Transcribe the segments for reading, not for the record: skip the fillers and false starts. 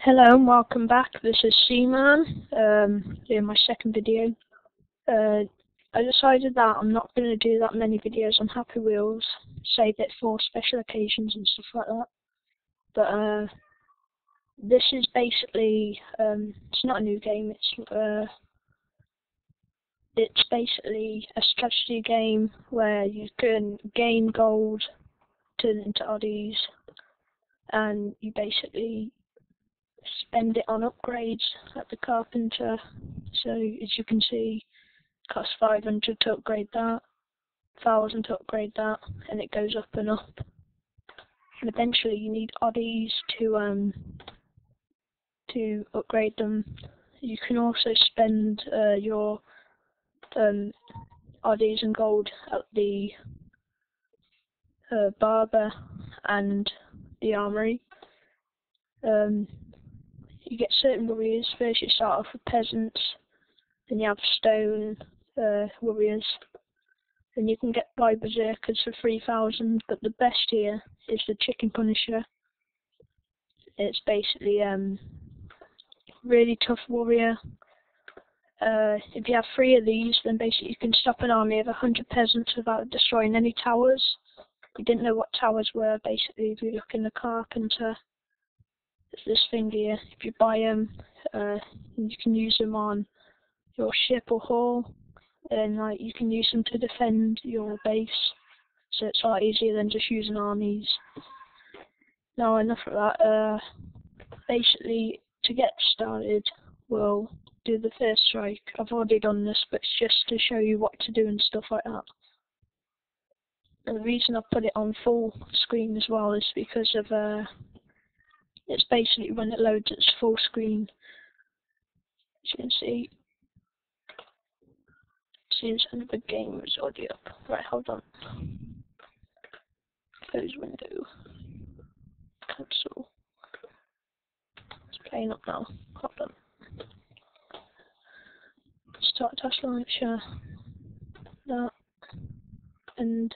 Hello and welcome back. This is Seaman, doing my second video. I decided that I'm not going to do that many videos on Happy Wheels, save it for special occasions and stuff like that. But this is basically, it's not a new game, it's basically a strategy game where you can gain gold, turn it into oddies, and you basically spend it on upgrades at the carpenter. So as you can see, it costs 500 to upgrade that, 1,000 to upgrade that, and it goes up and up. And eventually you need oddies to upgrade them. You can also spend your oddies and gold at the barber and the armory. You get certain warriors. First you start off with peasants, then you have stone warriors, and you can get by berserkers for 3,000, but the best here is the chicken punisher. It's basically really tough warrior. If you have 3 of these, then basically you can stop an army of 100 peasants without destroying any towers. If you didn't know what towers were, basically if you look in the carpenter, it's this thing here. If you buy them, you can use them on your ship or hull, and you can use them to defend your base. So it's a lot easier than just using armies. Now enough of that. Basically, to get started, we'll do the first strike. I've already done this, but it's just to show you what to do and stuff like that. And the reason I put it on full screen as well is because of it's basically when it loads it's full screen. As you can see, seems another game is already up. Right, hold on. Close window. Cancel. It's playing up now. Hold on. Start task launcher. That. And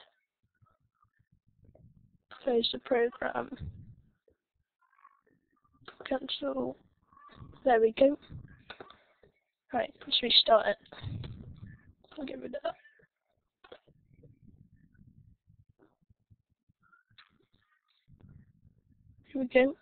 close the program. Cancel. There we go. Right, let's restart it. I'll get rid of that. Here we go.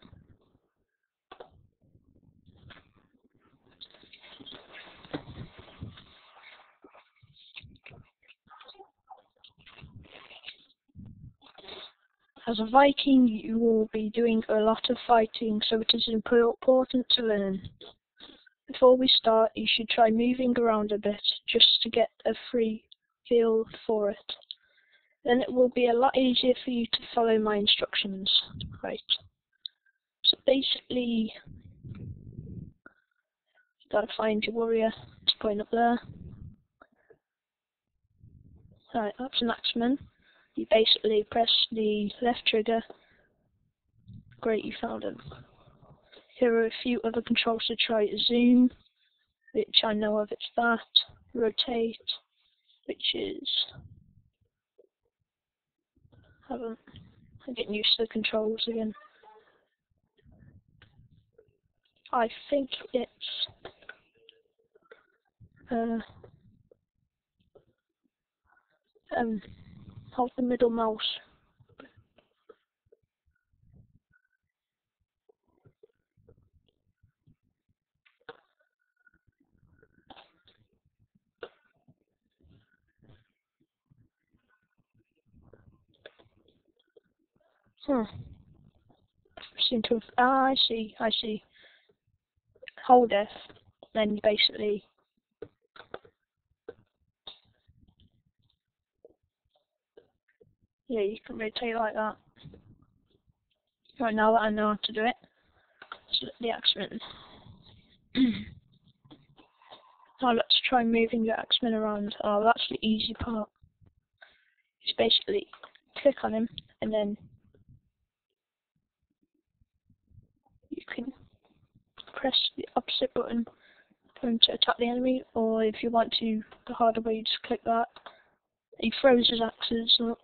As a Viking, you will be doing a lot of fighting, so it is important to learn. Before we start, you should try moving around a bit, just to get a free feel for it. Then it will be a lot easier for you to follow my instructions. Right. So basically, you gotta find your warrior. It's going up there. Right, that's an axeman. You basically press the left trigger. Great, you found him. Here are a few other controls to try. Zoom, which I know of, it's that. Rotate, which is... I'm getting used to the controls again. I think it's... hold the middle mouse. Seem to have... I see. Hold F, then you basically... Yeah, you can rotate like that. Right, now that I know how to do it, select the axeman. Now let's try moving the axeman around. Oh, that's the easy part. Just basically click on him, and then you can press the opposite button for him to attack the enemy, or if you want to, the harder way, you just click that. He throws his axes up,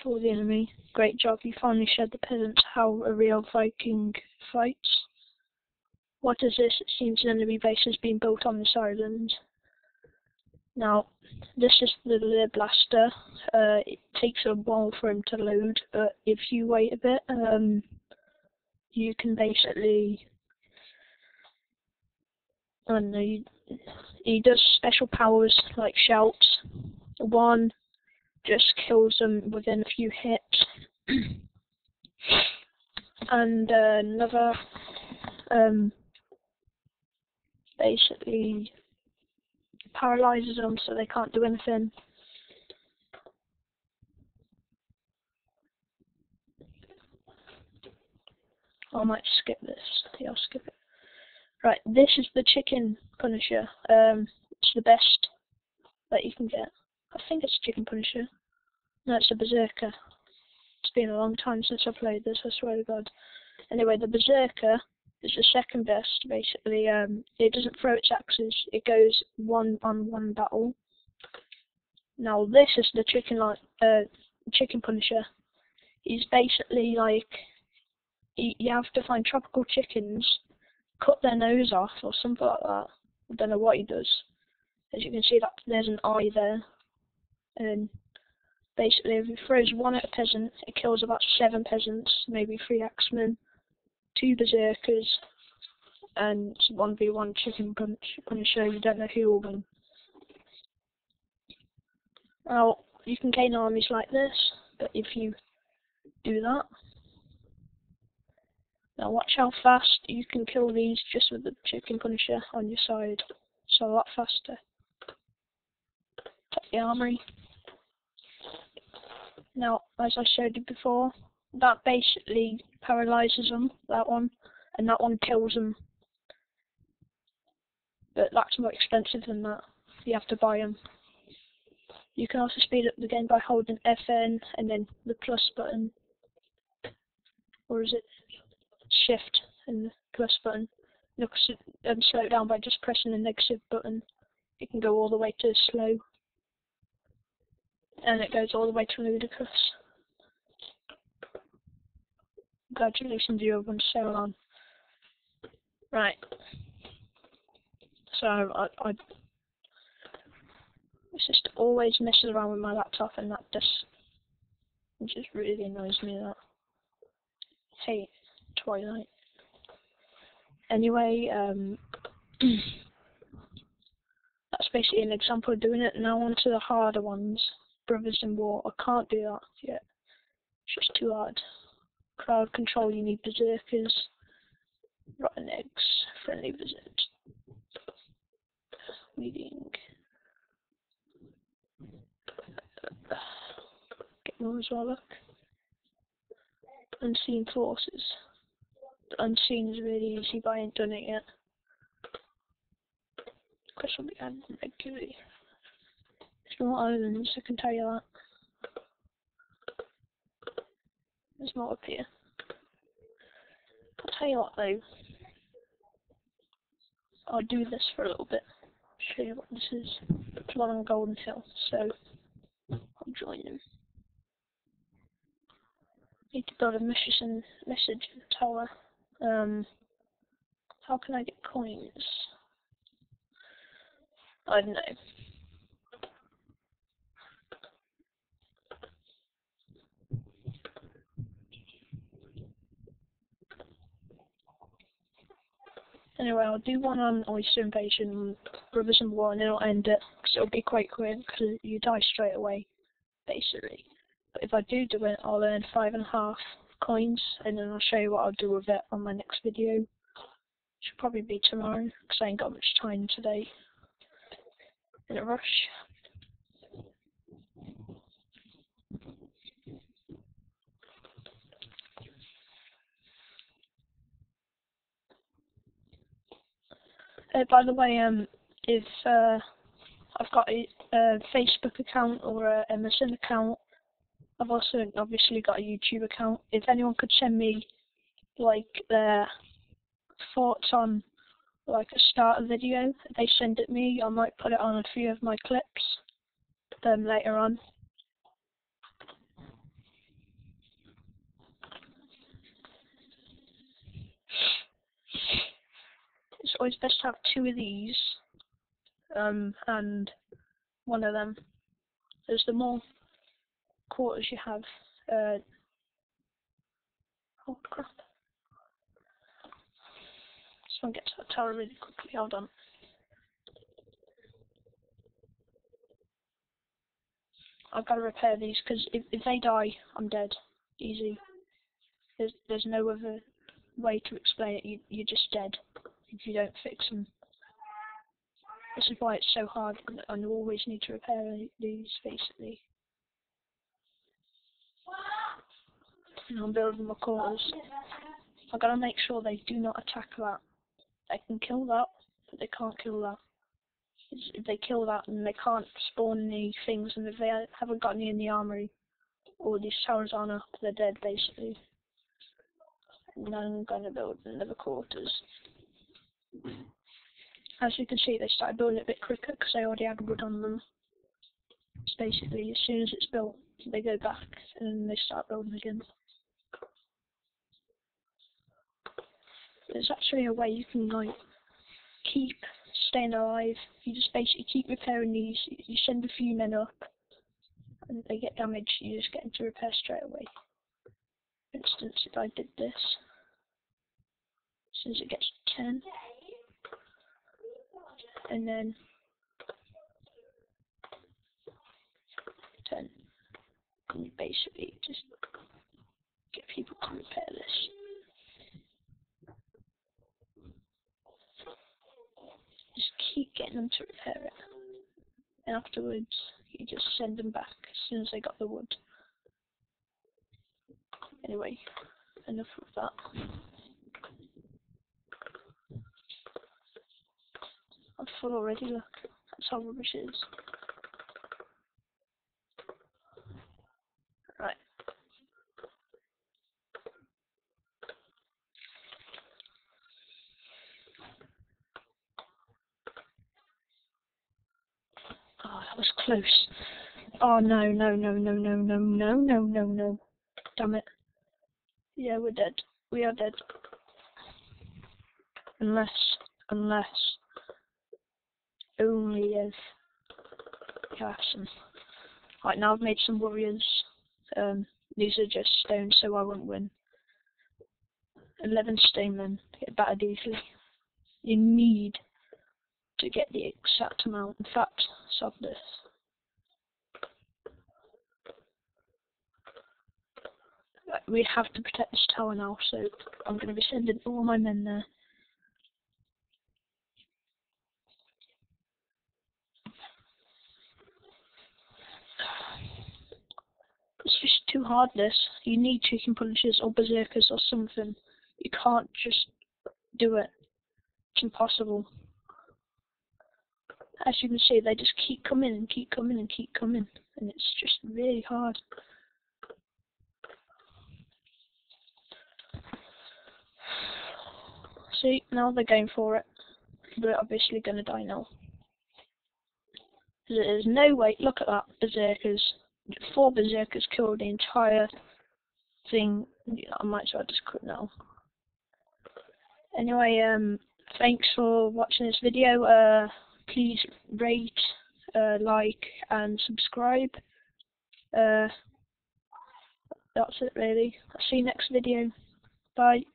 kill the enemy. Great job, you finally showed the peasants how a real Viking fights. What is this? It seems an enemy base has been built on this island. Now, this is the blaster. It takes a while for him to load, but if you wait a bit, you can basically, I don't know, he does special powers like shouts. One just kills them within a few hits, and another basically paralyzes them so they can't do anything. I might skip this. Yeah, I'll skip it. Right, this is the chicken punisher. It's the best that you can get. I think it's chicken punisher. No, it's a berserker. It's been a long time since I played this, I swear to God. Anyway, the berserker is the second best, basically. It doesn't throw its axes. It goes one-on-one battle. Now, this is the chicken punisher. He's basically like, you have to find tropical chickens, cut their nose off or something like that. I don't know what he does. As you can see, that there's an eye there. And basically, if he throws one at a peasant, it kills about 7 peasants, maybe 3 axemen, 2 berserkers, and 1v1 chicken punisher. You don't know who will win. Now, you can gain armies like this, but if you do that, now watch how fast you can kill these just with the chicken punisher on your side. So a lot faster. Take the armory. Now, as I showed you before, that basically paralyzes them, that one, and that one kills them. But that's more expensive than that. You have to buy them. You can also speed up the game by holding FN and then the plus button. Or is it shift and the plus button? Look, slow it down by just pressing the negative button. It can go all the way to slow. And it goes all the way to ludicrous. Congratulations, you have won so on. Right. So I just always messes around with my laptop, and that just really annoys me. That hate Twilight. Anyway, that's basically an example of doing it. Now on to the harder ones. Brothers in War. I can't do that yet. It's just too hard. Crowd control. You need berserkers. Rotten eggs. Friendly visit. Reading. Get more as well, look. Unseen forces. The unseen is really easy, but I ain't done it yet. Quest will be added regularly. There's more islands, I can tell you that. There's more up here. I'll tell you what though. I'll do this for a little bit. Show you what this is. It's one on Golden Hill, so I'll join them. Need to build a message tower. How can I get coins? I don't know. Anyway, I'll do one on Oyster Invasion, Brothers in War, and it'll end it, because it'll be quite quick, because you die straight away, basically. But if I do it, I'll earn 5.5 coins, and then I'll show you what I'll do with it on my next video. Should probably be tomorrow, because I ain't got much time today. In a rush. By the way, if I've got a Facebook account or a MSN account, I've also obviously got a YouTube account. If anyone could send me like their thoughts on like a starter video, if they send it me, I might put it on a few of my clips later on. always best to have 2 of these, and 1 of them. As the more quarters you have, oh crap. Just want to get to the tower really quickly, hold on. I've got to repair these, because if they die, I'm dead. Easy. There's no other way to explain it. You're just dead if you don't fix them. This is why it's so hard, and you always need to repair these, basically. And I'm building my quarters. I've got to make sure they do not attack that. They can kill that, but they can't kill that. If they kill that, then they can't spawn any things, and if they haven't got any in the armory, or these towers aren't up, they're dead, basically. And then I'm going to build another quarters. As you can see, they started building it a bit quicker, because they already had wood on them. It's basically, as soon as it's built, they go back, and then they start building again. There's actually a way you can, like, keep staying alive. You just basically keep repairing these. You send a few men up, and if they get damaged, you just get them to repair straight away. For instance, if I did this, as soon as it gets 10, and then 10, and you basically just get people to repair this. Just keep getting them to repair it, and afterwards you just send them back as soon as they got the wood. Anyway, enough of that. I'm full already, look. That's how rubbish it is. Right. Oh, that was close. Oh no, no, no, no, no, no, no, no, no, no. Damn it. Yeah, we're dead. We are dead. Unless, only if you have some. Right, now I've made some warriors. These are just stones, so I won't win. 11 stone men get battered easily. You need to get the exact amount. In fact, stop this. Right, we have to protect this tower now, so I'm going to be sending all my men there. It's just too hard, this. You need chicken punchers or berserkers or something. You can't just do it. It's impossible. As you can see, they just keep coming and keep coming and keep coming. And it's just really hard. See, now they're going for it. They're obviously going to die now. There's no way. Look at that. Berserkers. 4 berserkers killed the entire thing. I might as well just quit now. Anyway, thanks for watching this video. Please rate, like, and subscribe. That's it really. I'll see you next video. Bye.